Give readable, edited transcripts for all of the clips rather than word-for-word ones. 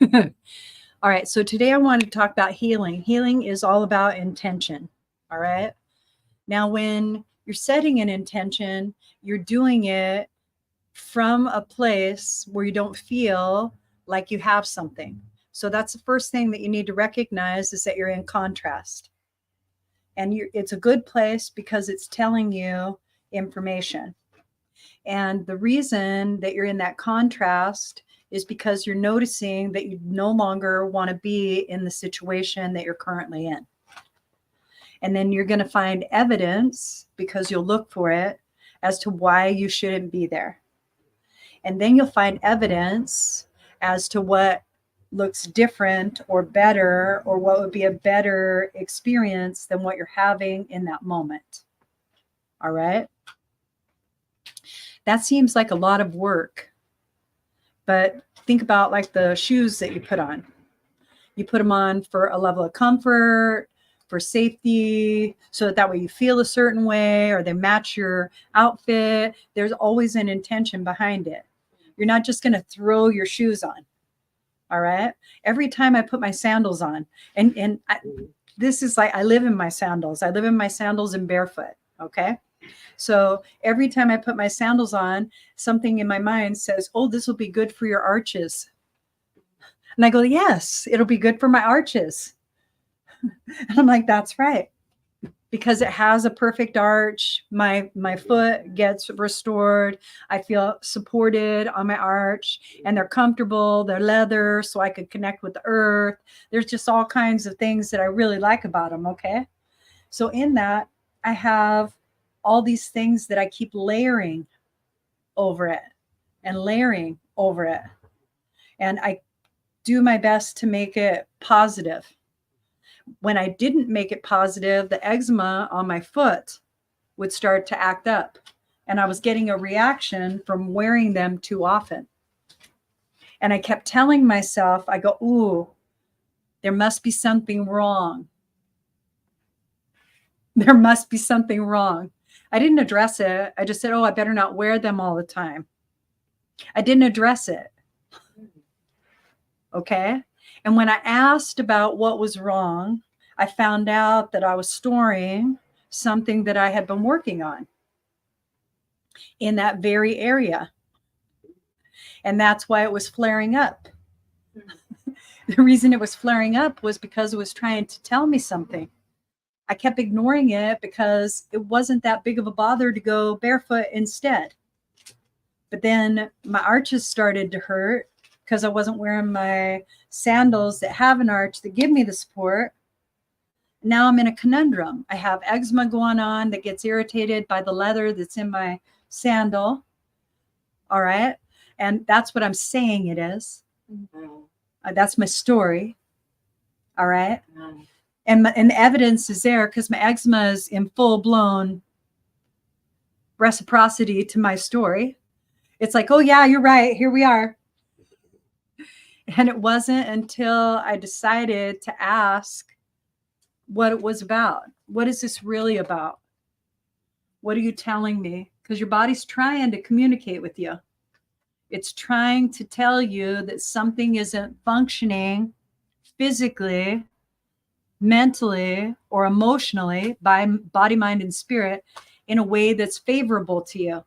All right, so today I want to talk about healing. Healing is all about intention. All right. Now, when you're setting an intention, you're doing it from a place where you don't feel like you have something. So that's the first thing that you need to recognize, is that you're in contrast. And it's a good place because it's telling you information. And the reason that you're in that contrast is because you're noticing that you no longer want to be in the situation that you're currently in. And then you're going to find evidence, because you'll look for it, as to why you shouldn't be there. And then you'll find evidence as to what looks different or better, or what would be a better experience than what you're having in that moment. All right. That seems like a lot of work, but think about like the shoes that you put on. You put them on for a level of comfort, for safety, so that way you feel a certain way, or they match your outfit. There's always an intention behind it. You're not just going to throw your shoes on. All right. Every time I put my sandals on, and this is like, I live in my sandals. I live in my sandals and barefoot. Okay. So every time I put my sandals on, something in my mind says, oh, this will be good for your arches. And I go, yes, it'll be good for my arches. And I'm like, that's right. Because it has a perfect arch. My foot gets restored. I feel supported on my arch, and they're comfortable. They're leather, so I could connect with the earth. There's just all kinds of things that I really like about them. Okay. So in that, I have all these things that I keep layering over it and layering over it. And I do my best to make it positive. When I didn't make it positive, the eczema on my foot would start to act up. And I was getting a reaction from wearing them too often. And I kept telling myself, I go, ooh, there must be something wrong. There must be something wrong. I didn't address it. I just said, oh, I better not wear them all the time. I didn't address it. Okay. And when I asked about what was wrong, I found out that I was storing something that I had been working on in that very area. And that's why it was flaring up. The reason it was flaring up was because it was trying to tell me something. I kept ignoring it because it wasn't that big of a bother to go barefoot instead. But then my arches started to hurt because I wasn't wearing my sandals that have an arch that give me the support. Now I'm in a conundrum. I have eczema going on that gets irritated by the leather that's in my sandal. All right. And that's what I'm saying it is. Mm-hmm. That's my story. All right. Mm-hmm. And the evidence is there because my eczema is in full-blown reciprocity to my story. It's like, oh, yeah, you're right. Here we are. And it wasn't until I decided to ask what it was about. What is this really about? What are you telling me? Because your body's trying to communicate with you. It's trying to tell you that something isn't functioning physically, mentally, or emotionally, by body, mind, and spirit in a way that's favorable to you.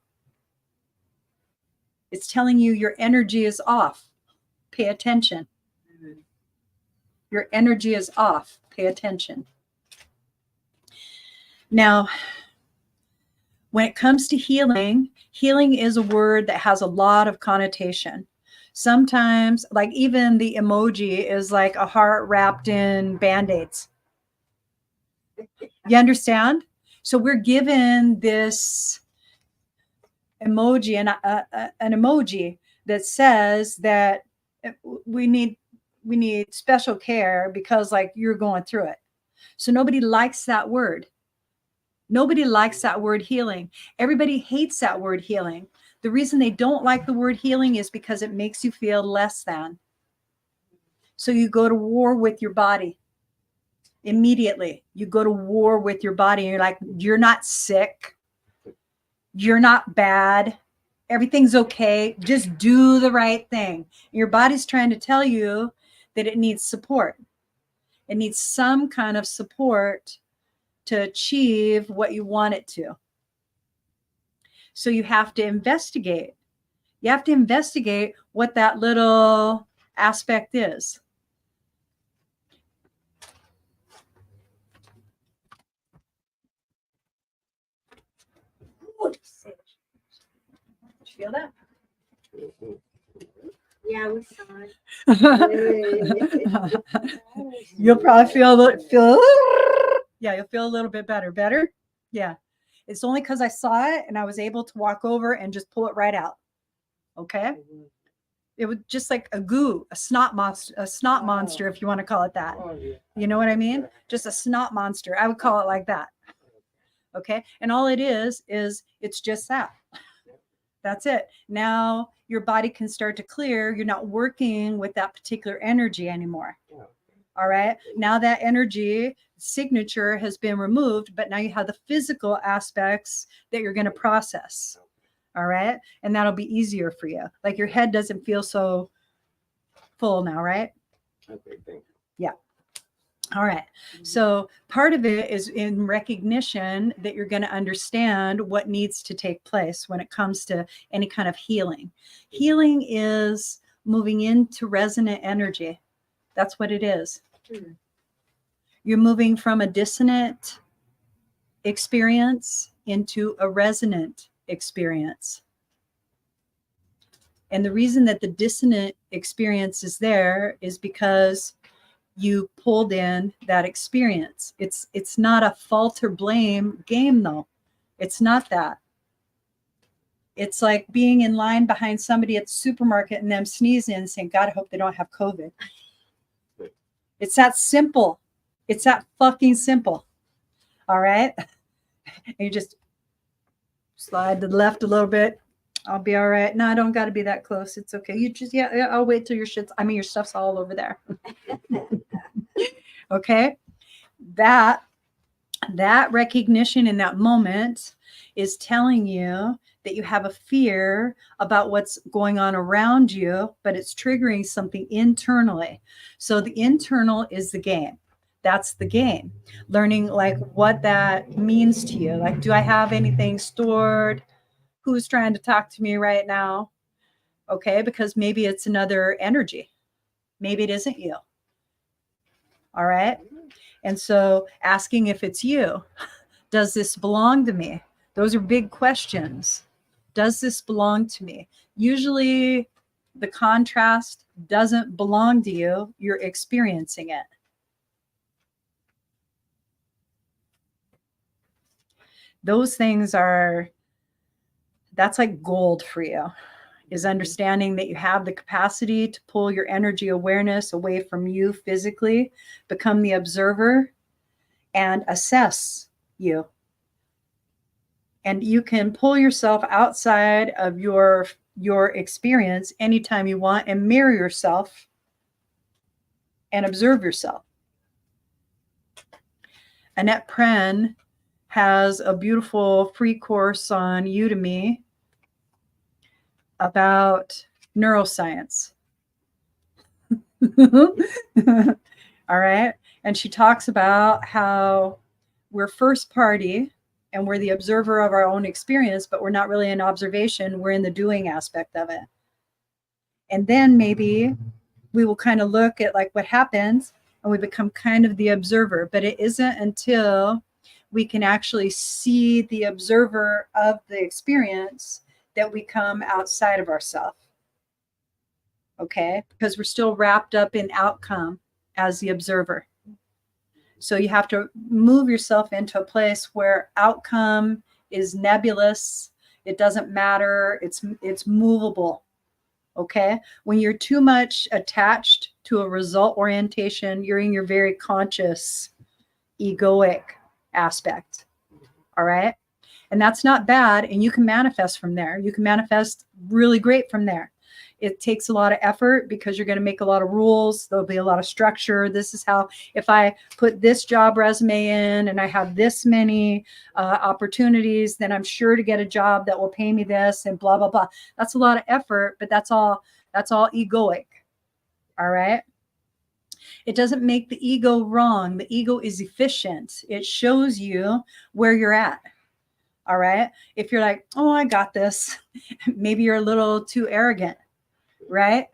It's telling you your energy is off. Pay attention. Your energy is off. Pay attention. Now, when it comes to healing, healing is a word that has a lot of connotation. Sometimes, like even the emoji is like a heart wrapped in Band-Aids. You understand? So we're given this emoji, and an emoji that says that we need special care because like you're going through it. So nobody likes that word. Nobody likes that word healing. Everybody hates that word healing. The reason they don't like the word healing is because it makes you feel less than. So you go to war with your body. Immediately, you go to war with your body and you're like, you're not sick. You're not bad. Everything's okay. Just do the right thing. Your body's trying to tell you that it needs support. It needs some kind of support to achieve what you want it to. So you have to investigate. You have to investigate what that little aspect is. Did you feel that? Yeah, we saw it. You'll probably feel yeah, you'll feel a little bit better. Yeah. It's only because I saw it and I was able to walk over and just pull it right out. Okay. It was just like a goo, a snot monster, if you want to call it that. You know what I mean? Just a snot monster. I would call it like that. Okay. And all it is it's just that. That's it. Now your body can start to clear. You're not working with that particular energy anymore. All right. Now that energy signature has been removed, but now you have the physical aspects that you're going to process. All right. And that'll be easier for you. Like your head doesn't feel so full now, right? Okay, thank you. Yeah. All right. So part of it is in recognition that you're going to understand what needs to take place when it comes to any kind of healing. Healing is moving into resonant energy. That's what it is. You're moving from a dissonant experience into a resonant experience. And the reason that the dissonant experience is there is because you pulled in that experience. It's not a fault or blame game, though. It's not that. It's like being in line behind somebody at the supermarket and them sneezing and saying, God, I hope they don't have COVID. It's that simple. It's that fucking simple. All right. And you just slide to the left a little bit. I'll be all right. No, I don't got to be that close. It's okay. You just, yeah, I'll wait till your stuff's all over there. Okay. That recognition in that moment is telling you that you have a fear about what's going on around you, but it's triggering something internally. So the internal is the game. That's the game. Learning like what that means to you. Like, do I have anything stored? Who's trying to talk to me right now? Okay, because maybe it's another energy. Maybe it isn't you. All right. And so asking if it's you, does this belong to me? Those are big questions. Does this belong to me? Usually the contrast doesn't belong to you. You're experiencing it. Those things that's like gold for you, is understanding that you have the capacity to pull your energy awareness away from you physically, become the observer, and assess you. And you can pull yourself outside of your experience anytime you want and mirror yourself and observe yourself. Annette Pren has a beautiful free course on Udemy about neuroscience. All right. And she talks about how we're first party and we're the observer of our own experience, but we're not really in observation. We're in the doing aspect of it. And then maybe we will kind of look at like what happens and we become kind of the observer, but it isn't until we can actually see the observer of the experience that we come outside of ourselves. Okay? Because we're still wrapped up in outcome as the observer. So you have to move yourself into a place where outcome is nebulous. It doesn't matter. It's movable. Okay? When you're too much attached to a result orientation, you're in your very conscious, egoic aspect. All right. And that's not bad. And you can manifest from there. You can manifest really great from there. It takes a lot of effort because you're going to make a lot of rules. There'll be a lot of structure. This is how, if I put this job resume in and I have this many opportunities, then I'm sure to get a job that will pay me this and blah, blah, blah. That's a lot of effort, but that's all egoic. All right. It doesn't make the ego wrong. The ego is efficient. It shows you where you're at. All right. If you're like, oh, I got this, maybe you're a little too arrogant, right?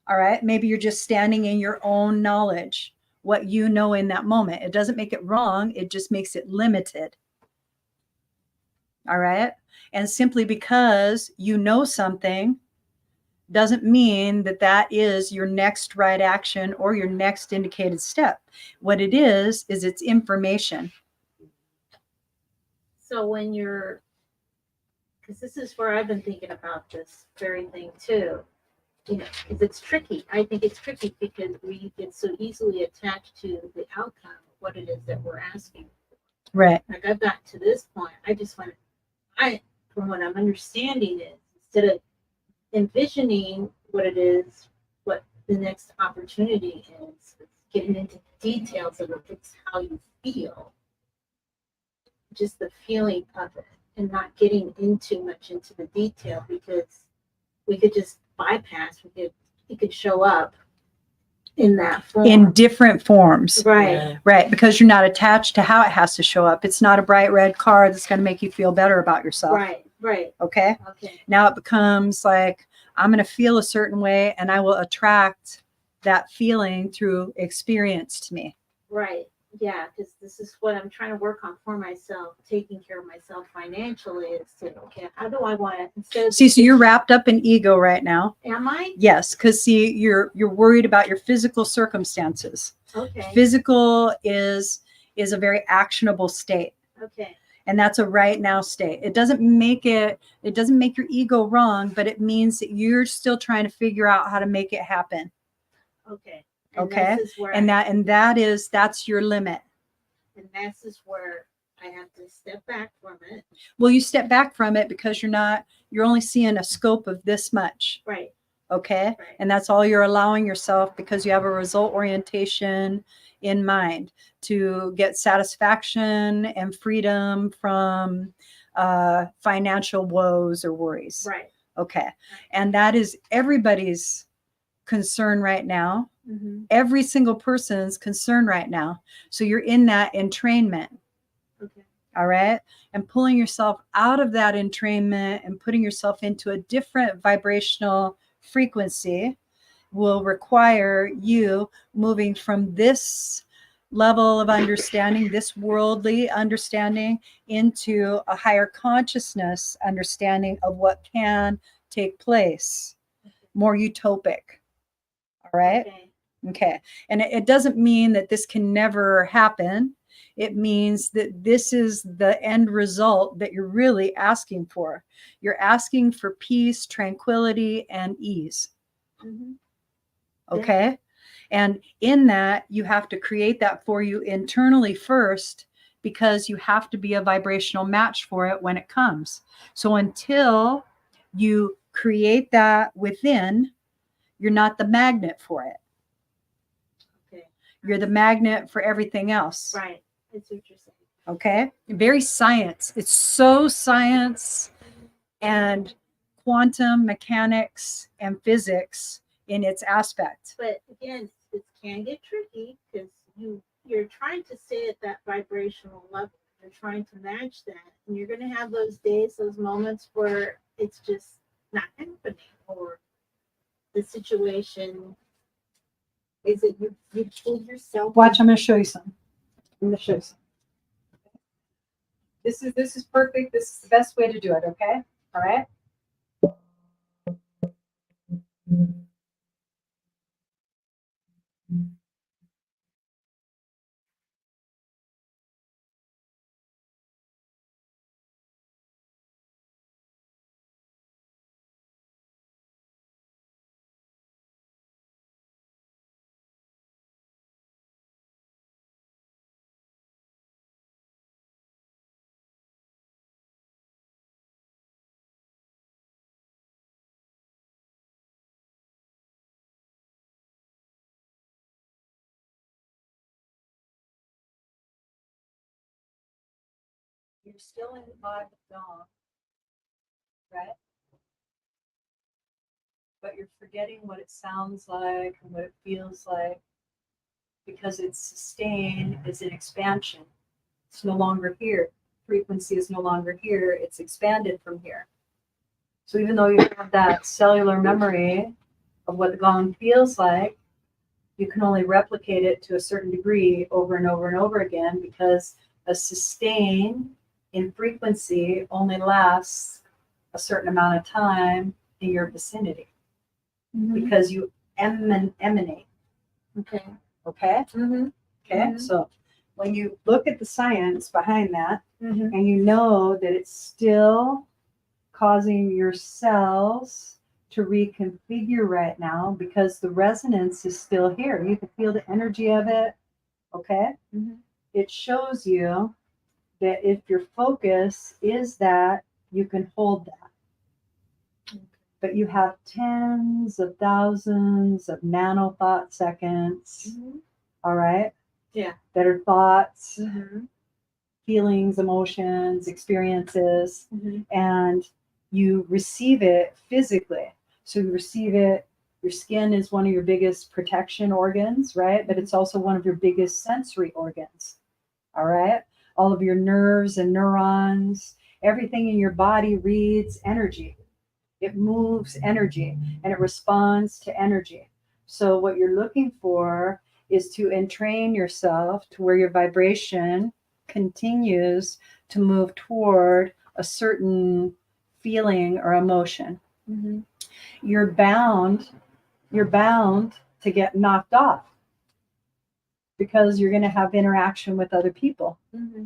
All right. Maybe you're just standing in your own knowledge, what you know in that moment. It doesn't make it wrong. It just makes it limited. All right. And simply because you know something doesn't mean that that is your next right action or your next indicated step. What it is it's information. So when you're, because this is where I've been thinking about this very thing too, you know, because it's tricky. I think it's tricky because we get so easily attached to the outcome of what it is that we're asking. Right. Like I've got to this point, I just want to, from what I'm understanding is, instead of envisioning what it is, what the next opportunity is, getting into the details of it, it's how you feel, just the feeling of it, and not getting into much into the detail, because we could just bypass, it could show up in that form. In different forms. Right. Yeah. Right. Because you're not attached to how it has to show up. It's not a bright red car that's going to make you feel better about yourself. Right. Right. Okay. Okay. Now it becomes like, I'm going to feel a certain way and I will attract that feeling through experience to me. Right. Yeah, because this is what I'm trying to work on for myself, taking care of myself financially. Is to, okay, how do I want it? Instead of See, so you're wrapped up in ego right now. Am I? Yes, because see, you're worried about your physical circumstances. Okay. Physical is a very actionable state. Okay. And that's a right now state. It doesn't make your ego wrong, but it means that you're still trying to figure out how to make it happen. Okay. Okay. This is where that's your limit. And this is where I have to step back from it. Well, you step back from it because you're only seeing a scope of this much. Right. Okay. Right. And that's all you're allowing yourself, because you have a result orientation in mind to get satisfaction and freedom from financial woes or worries. Right. Okay. And that is everybody's concern right now. Mm-hmm. Every single person's concern right now. So you're in that entrainment. Okay. All right. And pulling yourself out of that entrainment and putting yourself into a different vibrational frequency will require you moving from this level of understanding, this worldly understanding, into a higher consciousness understanding of what can take place, more utopic. All right. Okay. And it doesn't mean that this can never happen. It means that this is the end result that you're really asking for. You're asking for peace, tranquility, and ease. Mm-hmm. Okay. Yeah. And in that, you have to create that for you internally first, because you have to be a vibrational match for it when it comes. So until you create that within, you're not the magnet for it. Okay. You're the magnet for everything else. Right. That's what you're saying. Okay. Very science. It's so science and quantum mechanics and physics in its aspect. But again, it can get tricky because you're trying to stay at that vibrational level. You're trying to match that. And you're going to have those days, those moments where it's just not happening, or the situation is it you pull yourself. Watch, I'm going to show you something. I'm going to show you something. This is perfect. This is the best way to do it. Okay. All right. You're still in the vibe of dawn, right? But you're forgetting what it sounds like and what it feels like. because its sustain is an expansion. It's no longer here. Frequency is no longer here. It's expanded from here. So even though you have that cellular memory of what the gong feels like, you can only replicate it to a certain degree over and over and over again, because a sustain in frequency only lasts a certain amount of time in your vicinity, because you emanate. Okay. Okay? Mm-hmm. Okay? Mhm. So when you look at the science behind that, Mm-hmm. and you know that it's still causing your cells to reconfigure right now, because the resonance is still here. You can feel the energy of it. Okay? Mm-hmm. It shows you that if your focus is that, you can hold that. But you have tens of thousands of nano thought seconds, all right? Yeah. That are thoughts, Mm-hmm. feelings, emotions, experiences, Mm-hmm. and you receive it physically. So you receive it, your skin is one of your biggest protection organs, right? But it's also one of your biggest sensory organs, all right? All of your nerves and neurons, everything in your body reads energy. It moves energy and it responds to energy. So what you're looking for is to entrain yourself to where your vibration continues to move toward a certain feeling or emotion. Mm-hmm. You're bound to get knocked off, because you're going to have interaction with other people. Mm-hmm.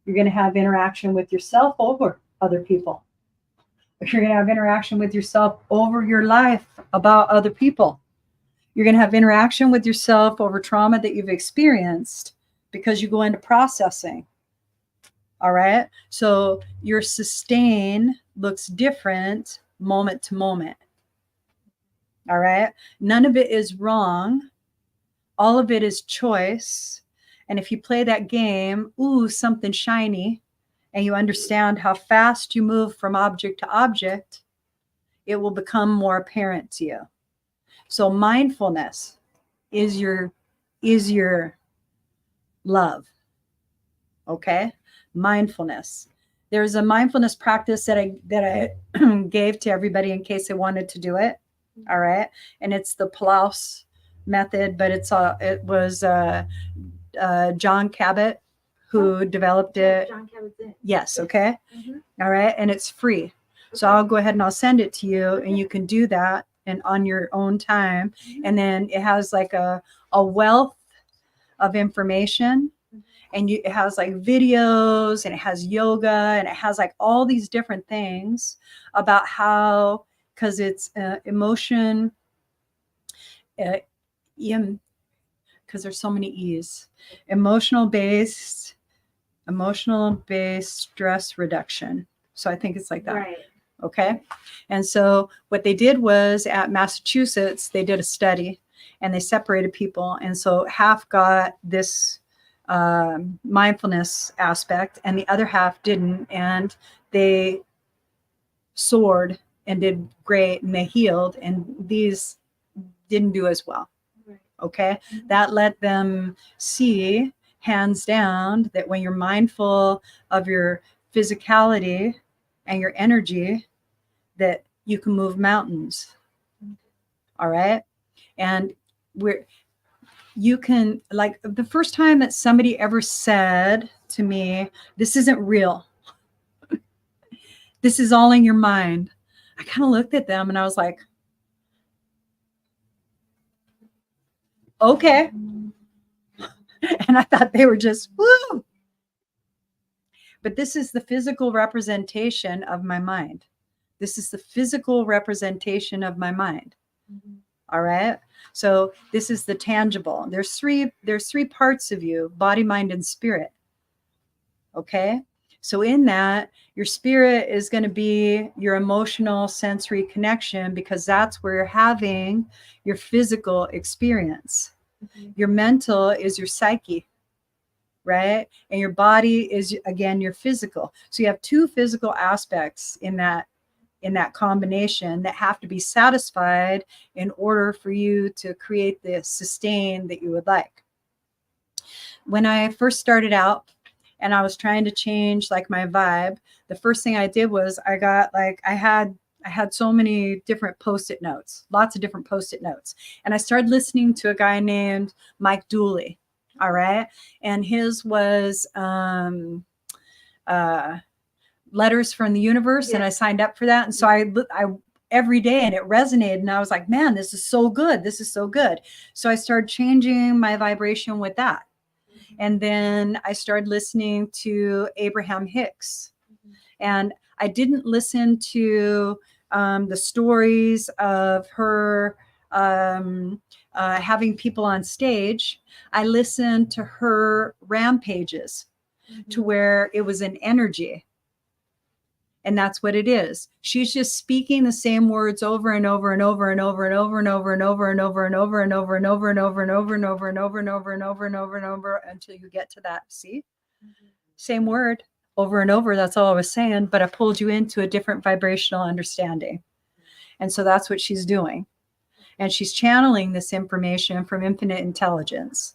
You're going to have interaction with yourself over other people. You're going to have interaction with yourself over your life about other people. You're going to have interaction with yourself over trauma that you've experienced, because you go into processing. All right. So your sustain looks different moment to moment. All right. None of it is wrong. All of it is choice. And if you play that game, ooh, something shiny, and you understand how fast you move from object to object, it will become more apparent to you. So mindfulness is your love. Okay? Mindfulness. There's a mindfulness practice that I gave to everybody in case they wanted to do it. All right? And it's the Palaus method, but it was John Cabot who developed it. John Cabot's it. Yes, okay? Mm-hmm. All right, and it's free. So I'll go ahead and I'll send it to you, and you can do that and on your own time. And then it has like a wealth of information, and it has like videos, and it has yoga, and it has like all these different things about how, because it's emotion, because there's so many E's, emotional based stress reduction. So I think it's like that. Right. Okay. And so what they did was, at Massachusetts, they did a study and they separated people. And so half got this mindfulness aspect and the other half didn't. And they soared and did great, and they healed. And these didn't do as well. Right. Okay. That let them see, hands down, that when you're mindful of your physicality and your energy, that you can move mountains. All right. And you can, like, the first time that somebody ever said to me, this isn't real, this is all in your mind, I kind of looked at them and I was like, okay. And I thought they were just, woo. But this is the physical representation of my mind. This is the physical representation of my mind. Mm-hmm. All right. So this is the tangible. There's three parts of you: body, mind, and spirit. Okay. So in that, your spirit is going to be your emotional sensory connection, because that's where you're having your physical experience. Mm-hmm. Your mental is your psyche. Right? And your body is, again, your physical. So you have two physical aspects in that combination that have to be satisfied in order for you to create the sustain that you would like. When I first started out and I was trying to change like my vibe, the first thing I did was I got like, I had so many different post-it notes, lots of different post-it notes. And I started listening to a guy named Mike Dooley. All right. And his was Letters from the Universe. And I signed up for that. And so I every day, and it resonated, and I was like, man, this is so good. This is so good. So I started changing my vibration with that. And then I started listening to Abraham Hicks. And I didn't listen to the stories of her having people on stage. I listened to her rampages to where it was an energy. And that's what it is. She's just speaking the same words over and over and over and over and over and over and over and over and over and over and over and over and over and over and over and over and over and over and over until you get to that. See? Same word over and over. That's all I was saying. But I pulled you into a different vibrational understanding. And so that's what she's doing. And she's channeling this information from infinite intelligence.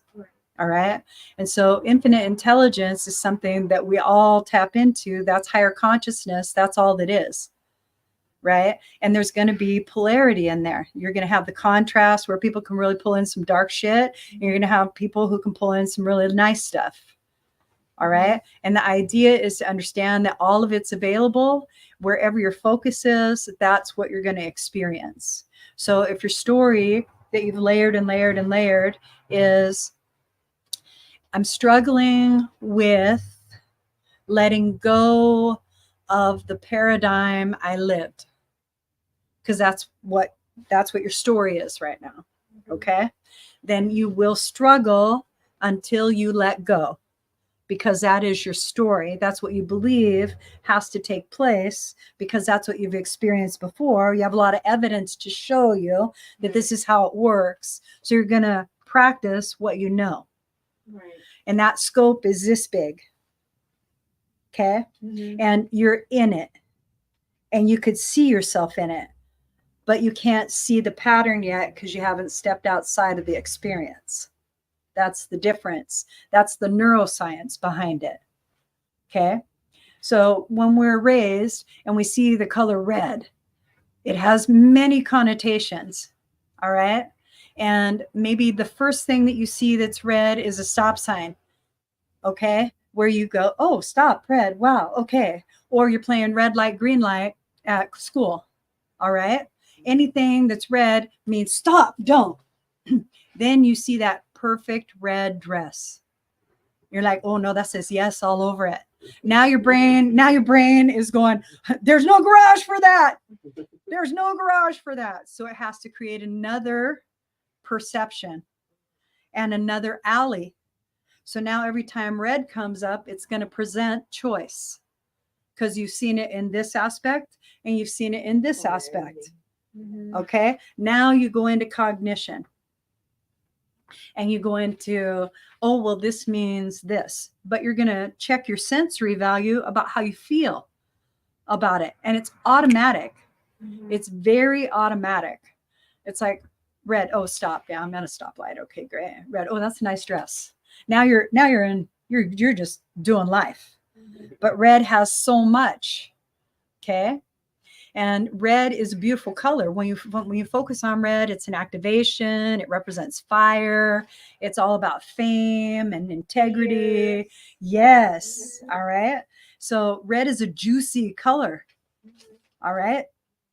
All right. And so infinite intelligence is something that we all tap into. That's higher consciousness. That's all that is. Right. And there's going to be polarity in there. You're going to have the contrast where people can really pull in some dark shit. And you're going to have people who can pull in some really nice stuff. All right. And the idea is to understand that all of it's available wherever your focus is. That's what you're going to experience. So if your story that you've layered and layered and layered is, I'm struggling with letting go of the paradigm I lived, because that's what your story is right now. Okay. Then you will struggle until you let go, because that is your story. That's what you believe has to take place, because that's what you've experienced before. You have a lot of evidence to show you that this is how it works. So you're going to practice what you know. Right. And that scope is this big. Okay. And you're in it, and you could see yourself in it, but you can't see the pattern yet because you haven't stepped outside of the experience. That's the difference. That's the neuroscience behind it. Okay. So when we're raised and we see the color red, it has many connotations. All right. And maybe the first thing that you see that's red is a stop sign. Okay. Where you go, oh, stop, red. Wow. Okay. Or you're playing red light, green light at school. All right. Anything that's red means stop, don't. Then you see that perfect red dress. You're like, oh no, that says yes all over it. Now your brain is going, there's no garage for that. There's no garage for that. So it has to create another perception and another alley. So now every time red comes up, it's going to present choice, because you've seen it in this aspect and you've seen it in this aspect. Okay. Now you go into cognition. And you go into, oh, well, this means this. But you're going to check your sensory value about how you feel about it. And it's automatic. It's very automatic. It's like red. Oh, stop. Yeah, I'm at a stoplight. Okay, great. Red. Oh, that's a nice dress. Now you're just doing life. But red has so much. Okay. And red is a beautiful color. When you focus on red, it's an activation. It represents fire. It's all about fame and integrity. Yes. All right. So red is a juicy color. All right.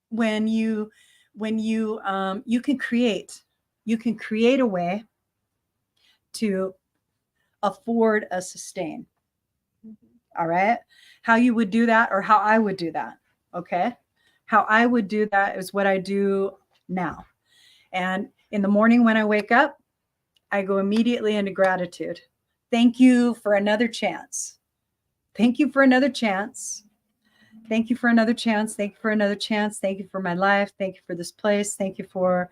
When you can create a way to afford a sustain. All right. How you would do that, or how I would do that. Okay. How I would do that is what I do now. And in the morning when I wake up, I go immediately into gratitude. Thank you for another chance. Thank you for another chance. Thank you for another chance. Thank you for another chance. Thank you for my life. Thank you for this place. Thank you for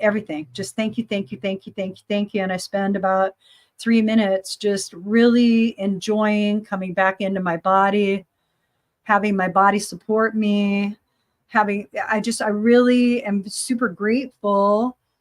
everything. Just thank you, thank you, thank you, thank you, thank you. And I spend about 3 minutes just really enjoying coming back into my body, having my body support me. I really am super grateful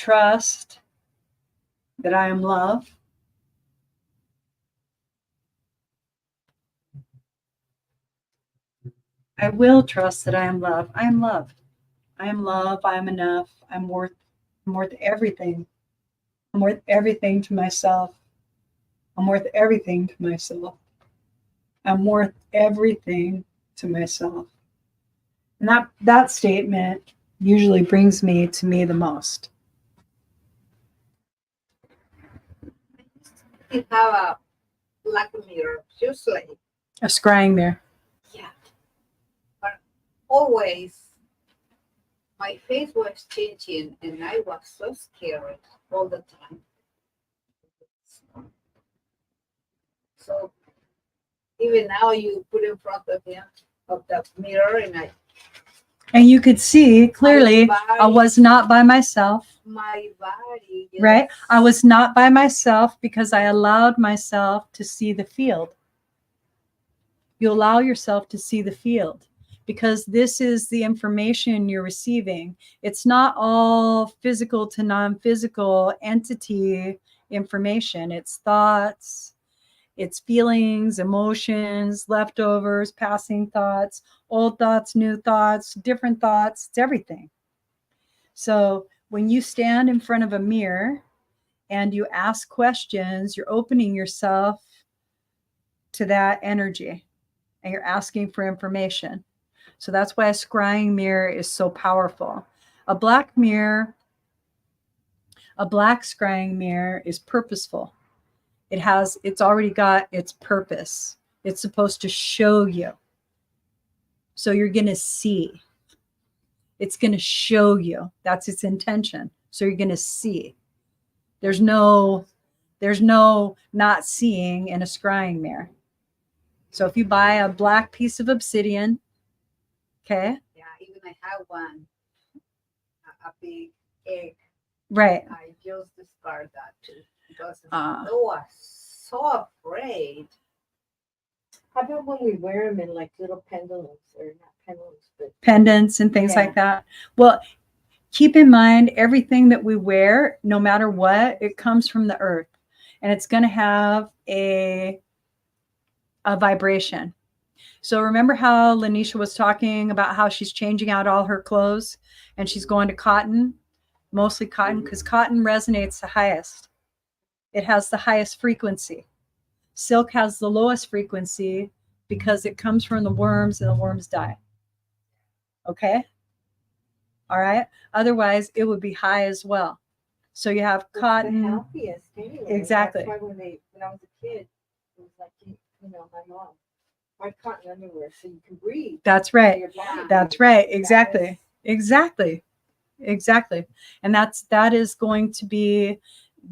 trust that I am love. I will trust that I am love. I am love. I am love. I am enough. I'm worth everything. I'm worth everything to myself. I'm worth everything to myself. I'm worth everything to myself. And that statement usually brings me to me the most. You have a black mirror, usually. A scrying mirror. Yeah. But always my face was changing and I was so scared all the time. So even now you put in front of him of the mirror And you could see clearly I was not by myself. my body. Yes. Right? I was not by myself because I allowed myself to see the field. You allow yourself to see the field because this is the information you're receiving. It's not all physical to non-physical entity information. It's thoughts, it's feelings, emotions, leftovers, passing thoughts, old thoughts, new thoughts, different thoughts. It's everything. So when you stand in front of a mirror and you ask questions, you're opening yourself to that energy and you're asking for information. So that's why a scrying mirror is so powerful. A black scrying mirror is purposeful. It's already got its purpose. It's supposed to show you. So you're going to see. It's going to show you. That's its intention. So you're going to see. There's no not seeing in a scrying mirror. So if you buy a black piece of obsidian, okay? Yeah, even I have one, a big egg. Right. I just discard that too because I was so afraid. How about when we wear them in like little pendants or not pendants, but Pendants and things like that. Well, keep in mind everything that we wear, no matter what, it comes from the earth and it's going to have a vibration. So remember how Lanisha was talking about how she's changing out all her clothes and she's going to cotton, mostly cotton, because cotton resonates the highest. It has the highest frequency. Silk has the lowest frequency because it comes from the worms and the worms die. Okay? All right? Otherwise, it would be high as well. So you have cotton. the healthiest anyway. Exactly. That's why when I was a kid, it was like, my mom, buy cotton underwear so you can breathe. That's right. Your body. That's right. Exactly. Exactly. Exactly. And that is going to be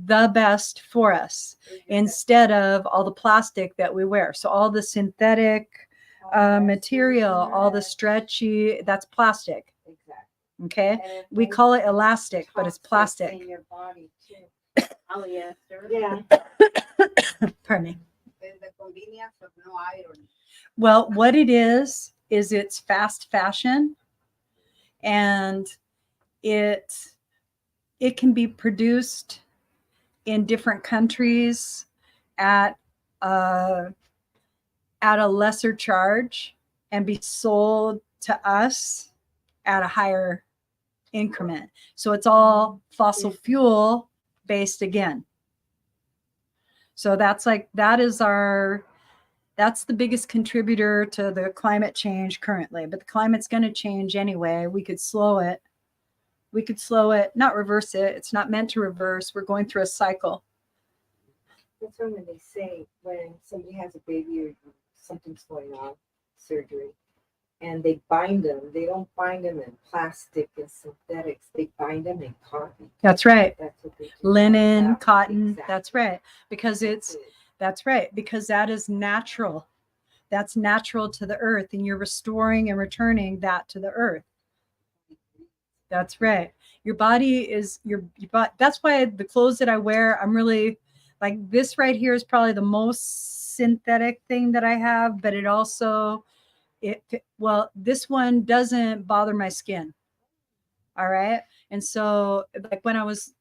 the best for us instead of all the plastic that we wear. So all the synthetic material, all the stretchy, that's plastic. Exactly. Okay. We call it elastic, but it's plastic. In your body too. Polyester. Yeah. Pardon me. And the convenience of no iron. Well, what it is it's fast fashion and it can be produced in different countries at a lesser charge and be sold to us at a higher increment. So it's all fossil fuel based again. So that's the biggest contributor to the climate change currently, but the climate's going to change anyway. We could slow it, not reverse it. It's not meant to reverse. We're going through a cycle. That's when they say when somebody has a baby or something's going on, surgery, and they bind them. They don't bind them in plastic and synthetics. They bind them in cotton. That's right. That's what they do. Linen, cotton. Exactly. That's right. Because that's right. Because that is natural. That's natural to the earth, and you're restoring and returning that to the earth. That's right. Your body is your body. That's why the clothes that I wear, I'm really like this right here is probably the most synthetic thing that I have, but it also this one doesn't bother my skin. All right. And so like when I was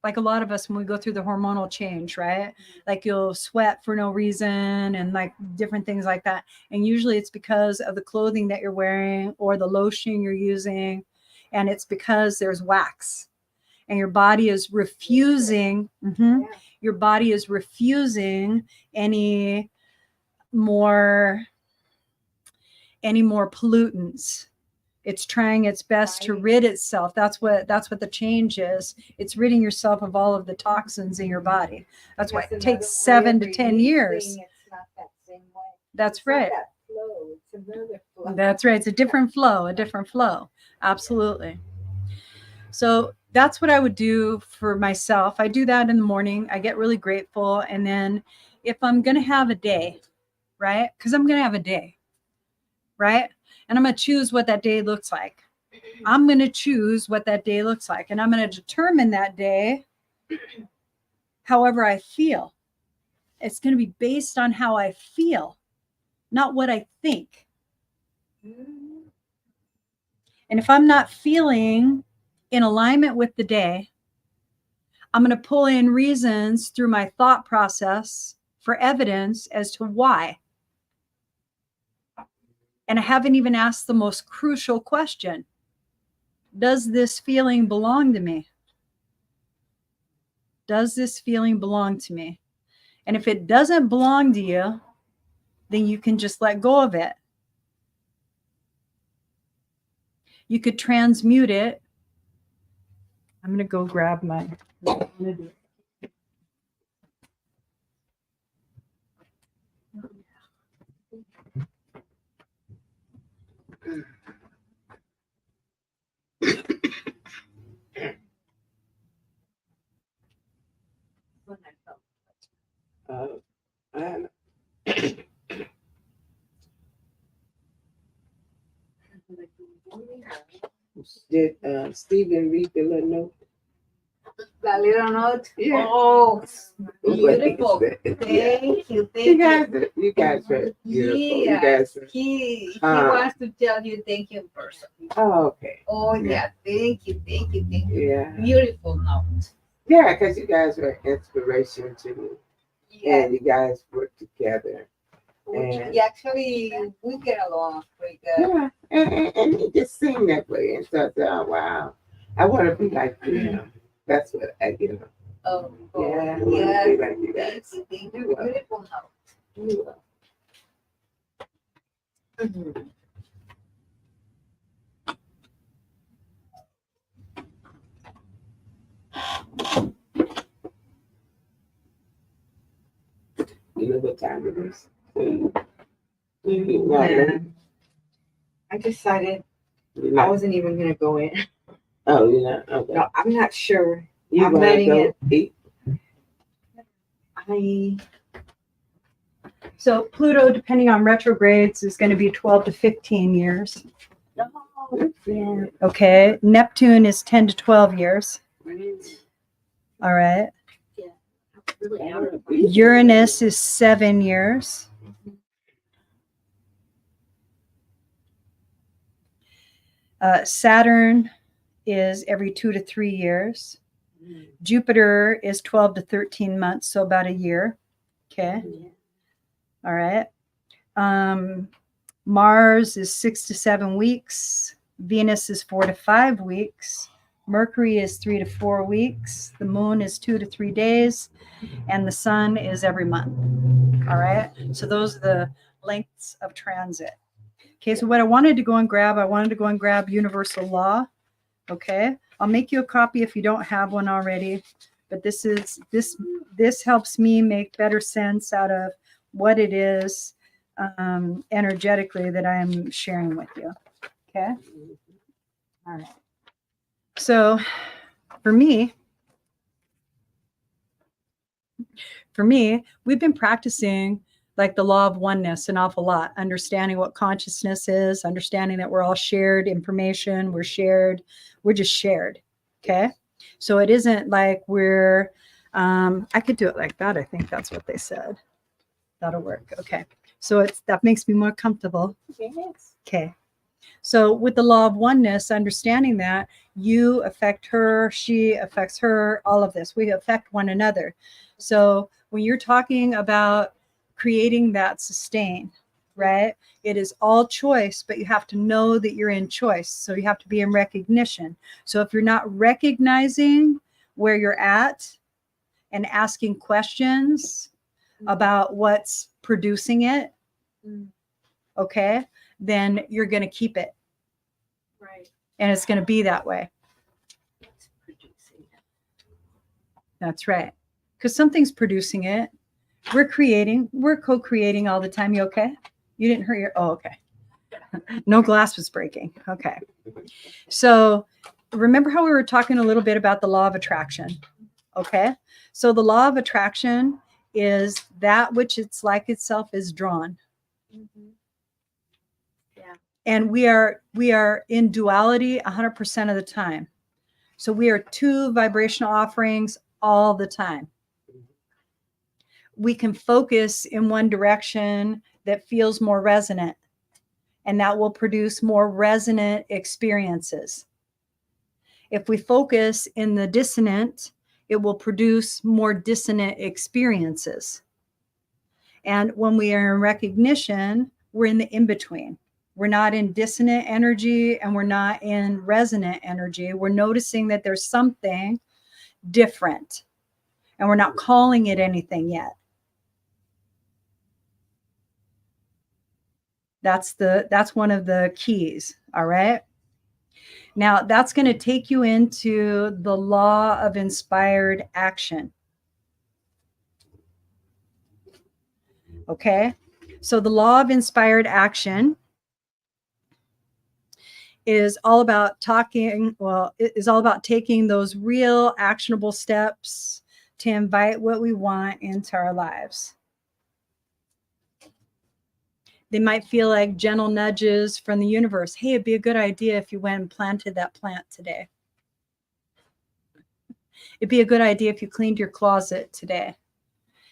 Like a lot of us when we go through the hormonal change, right? Like you'll sweat for no reason and like different things like that. And usually it's because of the clothing that you're wearing or the lotion you're using. And it's because there's wax and your body is refusing. Your body is refusing any more pollutants. It's trying its best to rid itself. That's what the change is. It's ridding yourself of all of the toxins in your body. That's why it takes 7 to 10 years. It's not that same way. That's It's not right. that flow. It's another flow. That's right. It's a different flow. Absolutely. So that's what I would do for myself. I do that in the morning. I get really grateful. And then if I'm going to have a day, right? Because I'm going to have a day, right? And I'm going to choose what that day looks like. I'm going to choose what that day looks like. And I'm going to determine that day however I feel. It's going to be based on how I feel, not what I think. And if I'm not feeling in alignment with the day, I'm going to pull in reasons through my thought process for evidence as to why. And I haven't even asked the most crucial question. Does this feeling belong to me? Does this feeling belong to me? And if it doesn't belong to you, then you can just let go of it. You could transmute it. I'm going to go grab my. Did Stephen read the little note? That little note. Yeah. Oh, What beautiful. he said. Thank you. You Thank you. guys, you guys are beautiful. You guys are, He wants to tell you thank you in person. oh, okay. Oh yeah, thank you. Yeah. Beautiful note. Yeah, because you guys are inspiration to me. Yeah. And you guys work together. And Yeah, actually, we get along pretty good. yeah, and you just sing that way. And so I said, oh, wow. I want to be like them. That's what I, Oh, yeah, I want yeah. to be like you guys. Thank you. Beautiful note. You will. You know what time it is? I decided You're I not, wasn't even gonna go in. oh, you're not? Okay. No, I'm not sure. You I'm want to letting go it- eat? So Pluto, depending on retrogrades, is going to be 12 to 15 years. Yeah. Okay. Neptune is 10 to 12 years. All right. Really out of Uranus is 7 years. Saturn is every 2 to 3 years. Jupiter is 12 to 13 months, so about a year. Okay. All right. Mars is 6 to 7 weeks. Venus is 4 to 5 weeks. Mercury is 3 to 4 weeks. The moon is 2 to 3 days. And the sun is every month. All right. So those are the lengths of transit. Okay. So what I wanted to go and grab Universal Law. Okay. I'll make you a copy if you don't have one already. But this helps me make better sense out of what it is energetically that I am sharing with you. Okay. All right. So for me, we've been practicing like the law of oneness an awful lot, understanding what consciousness is, understanding that we're all shared information. We're just shared. Okay. So it isn't like we're, I could do it like that. I think that's what they said. That'll work. Okay. So that makes me more comfortable. Yes. Okay. So with the law of oneness, understanding that you affect her, she affects her, all of this, we affect one another. So when you're talking about creating that sustain, right? It is all choice, but you have to know that you're in choice. So you have to be in recognition. So if you're not recognizing where you're at and asking questions about what's producing it, okay, then you're going to keep it. Right. And it's going to be that way. It's producing it. That's right. Because something's producing it. We're co-creating all the time. You okay? You didn't hurt your, oh, okay. No glass was breaking. Okay. So remember how we were talking a little bit about the law of attraction? Okay. So the law of attraction is that which it's like itself is drawn. Mhm. Yeah. And we are in duality 100% of the time. So we are two vibrational offerings all the time. We can focus in one direction that feels more resonant, and that will produce more resonant experiences. If we focus in the dissonant, it will produce more dissonant experiences. And when we are in recognition, we're in the in-between. We're not in dissonant energy and we're not in resonant energy. We're noticing that there's something different and we're not calling it anything yet. That's one of the keys. All right. Now that's going to take you into the law of inspired action. Okay. So the law of inspired action is all about taking those real actionable steps to invite what we want into our lives. They might feel like gentle nudges from the universe. Hey, it'd be a good idea if you went and planted that plant today. It'd be a good idea if you cleaned your closet today.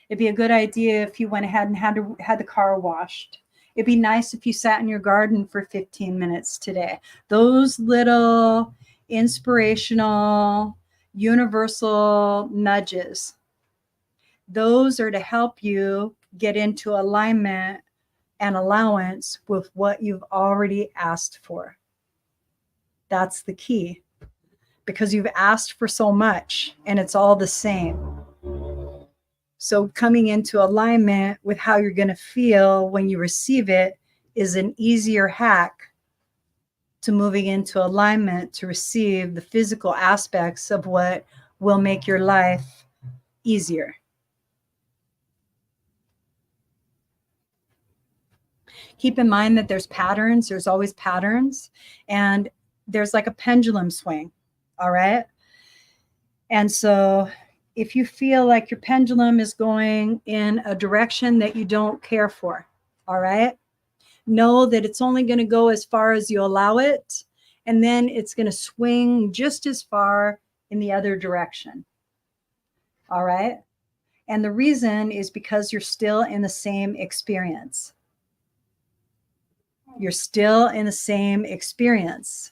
It'd be a good idea if you went ahead and had the car washed. It'd be nice if you sat in your garden for 15 minutes today. Those little inspirational, universal nudges, those are to help you get into alignment and allowance with what you've already asked for. That's the key, because you've asked for so much and it's all the same. So coming into alignment with how you're going to feel when you receive it is an easier hack to moving into alignment to receive the physical aspects of what will make your life easier. Keep in mind that there's patterns. There's always patterns. And there's like a pendulum swing. All right. And so if you feel like your pendulum is going in a direction that you don't care for, all right, know that it's only going to go as far as you allow it. And then it's going to swing just as far in the other direction. All right. And the reason is because you're still in the same experience. You're still in the same experience.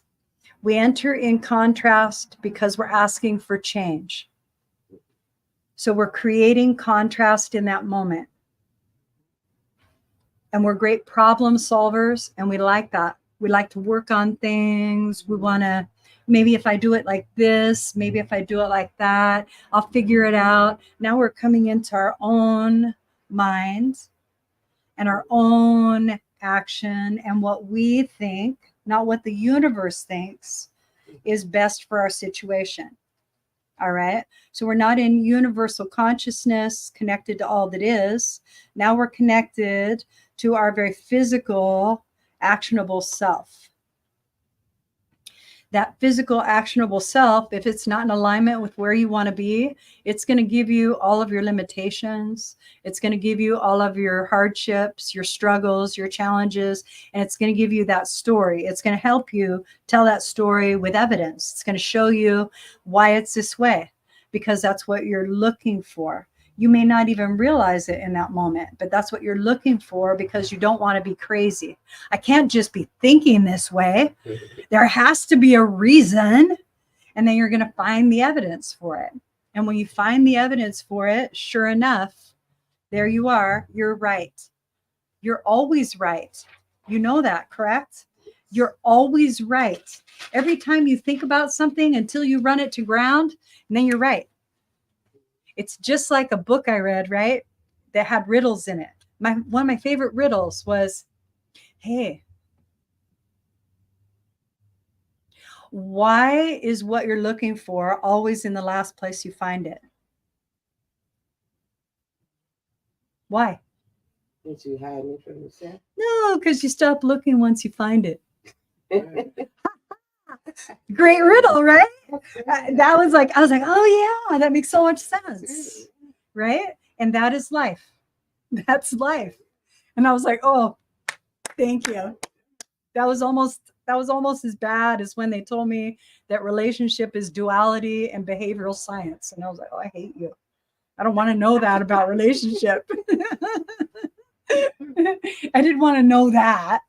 We enter in contrast because we're asking for change. So we're creating contrast in that moment. And we're great problem solvers, and we like that. We like to work on things. We want to, maybe if I do it like this, maybe if I do it like that, I'll figure it out. Now we're coming into our own minds and our own action and what we think, not what the universe thinks is best for our situation. All right. So we're not in universal consciousness connected to all that is. Now we're connected to our very physical, actionable self. That physical, actionable self, if it's not in alignment with where you want to be, it's going to give you all of your limitations. It's going to give you all of your hardships, your struggles, your challenges, and it's going to give you that story. It's going to help you tell that story with evidence. It's going to show you why it's this way, because that's what you're looking for. You may not even realize it in that moment, but that's what you're looking for because you don't want to be crazy. I can't just be thinking this way. There has to be a reason. And then you're going to find the evidence for it. And when you find the evidence for it, sure enough, there you are. You're right. You're always right. You know that, correct? You're always right. Every time you think about something until you run it to ground, and then you're right. It's just like a book I read, right? That had riddles in it. One of my favorite riddles was, hey, why is what you're looking for always in the last place you find it? Why? Did you hide me from yourself? No, because you stop looking once you find it. Great riddle, right? That was like, I was like, oh yeah, that makes so much sense, right? And that is life. That's life. And I was like, oh, thank you. That was almost as bad as when they told me that relationship is duality and behavioral science. And I was like, oh, I hate you. I don't want to know that about relationship. I didn't want to know that.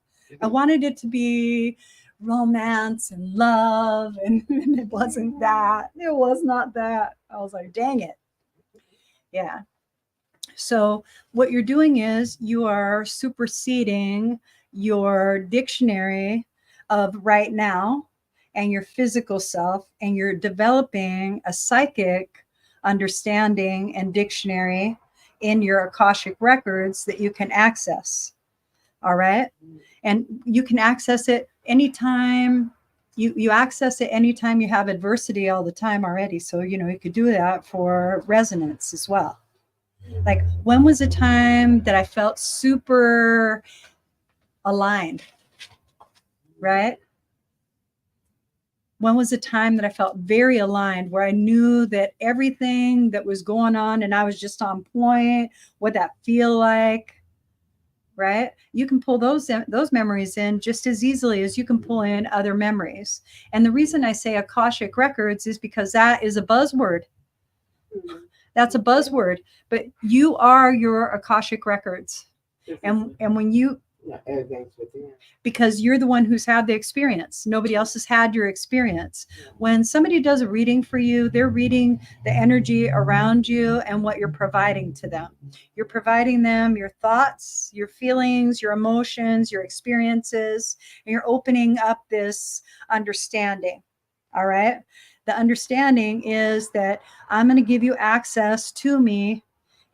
I wanted it to be romance and love, and it wasn't that. It was not that. I was like, dang it. Yeah. So what you're doing is you are superseding your dictionary of right now and your physical self, and you're developing a psychic understanding and dictionary in your Akashic records that you can access. All right. And you can access it anytime. You access it anytime you have adversity all the time already. So, you could do that for resonance as well. Like, when was a time that I felt super aligned, right? When was a time that I felt very aligned, where I knew that everything that was going on and I was just on point? What'd that feel like? Right? You can pull those memories in just as easily as you can pull in other memories. And the reason I say Akashic records is because that is a buzzword. That's a buzzword, but you are your Akashic records. And when you, because you're the one who's had the experience. Nobody else has had your experience. When somebody does a reading for you, they're reading the energy around you and what you're providing to them. You're providing them your thoughts, your feelings, your emotions, your experiences, and you're opening up this understanding. All right. The understanding is that I'm going to give you access to me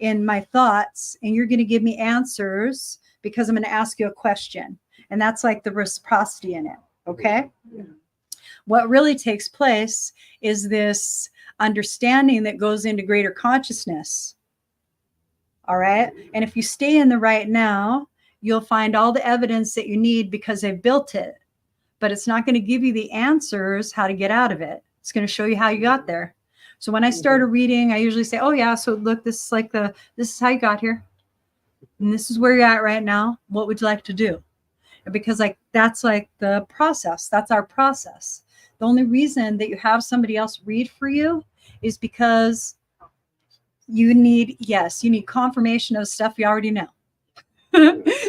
in my thoughts, and you're going to give me answers because I'm going to ask you a question. And that's like the reciprocity in it. Okay. What really takes place is this understanding that goes into greater consciousness. All right. And if you stay in the right now, you'll find all the evidence that you need because they've built it. But it's not going to give you the answers how to get out of it. It's going to show you how you got there. So when I start a reading, I usually say, oh yeah, so look, this is how you got here. And this is where you're at right now. What would you like to do? Because that's like the process. That's our process. The only reason that you have somebody else read for you is because you need confirmation of stuff you already know.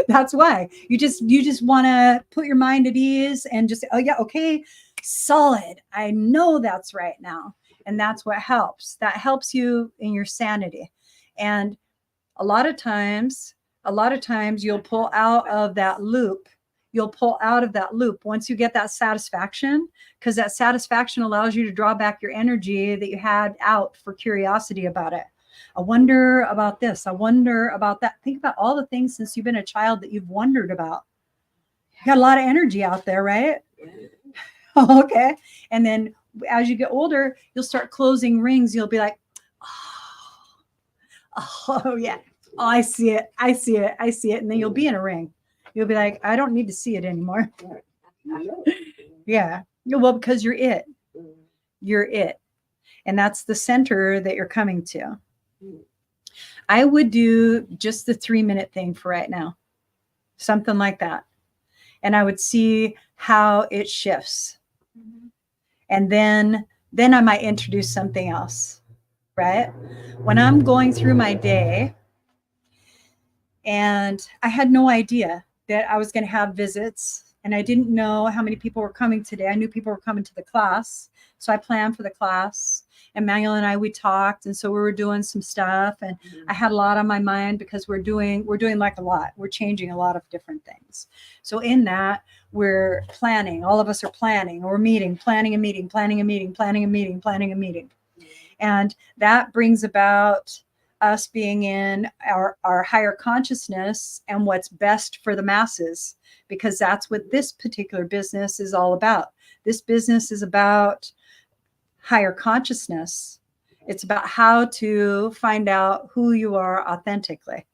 That's why you just want to put your mind at ease and just, oh yeah, okay, solid. I know that's right now. And that's what helps. That helps you in your sanity. And a lot of times you'll pull out of that loop. Once you get that satisfaction, because that satisfaction allows you to draw back your energy that you had out for curiosity about it. I wonder about this. I wonder about that. Think about all the things since you've been a child that you've wondered about. You got a lot of energy out there, right? Okay. And then as you get older, you'll start closing rings. You'll be like, oh yeah. Oh, I see it. And then you'll be in a ring. You'll be like, I don't need to see it anymore. Yeah. Well, because you're it. You're it. And that's the center that you're coming to. I would do just the 3-minute thing for right now. Something like that. And I would see how it shifts. And then I might introduce something else. right? When I'm going through my day, and I had no idea that I was going to have visits, and I didn't know how many people were coming today. I knew people were coming to the class, so I planned for the class. And Manuel and I, we talked, and so we were doing some stuff, and I had a lot on my mind because we're doing like a lot. We're changing a lot of different things. So in that, we're planning. All of us are planning, or we're meeting, planning a meeting, planning a meeting, planning a meeting, planning a meeting. And that brings about us being in our higher consciousness and what's best for the masses, because that's what this particular business is all about. This business is about higher consciousness. It's about how to find out who you are authentically.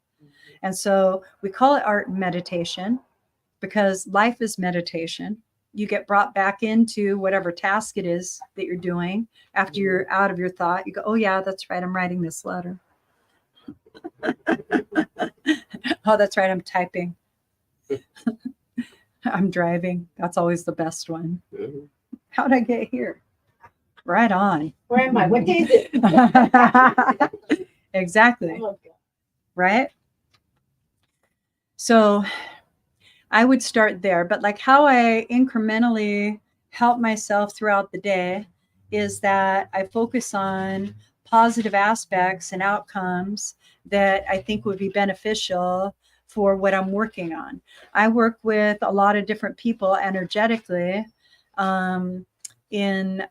And so we call it art and meditation because life is meditation. You get brought back into whatever task it is that you're doing after you're out of your thought. You go, oh yeah, that's right, I'm writing this letter. Oh, that's right, I'm typing. I'm driving. That's always the best one. How'd I get here? Right on. Where am I? What day is it? Exactly. Oh, God. Right? So I would start there, but like how I incrementally help myself throughout the day is that I focus on positive aspects and outcomes that I think would be beneficial for what I'm working on. I work with a lot of different people energetically in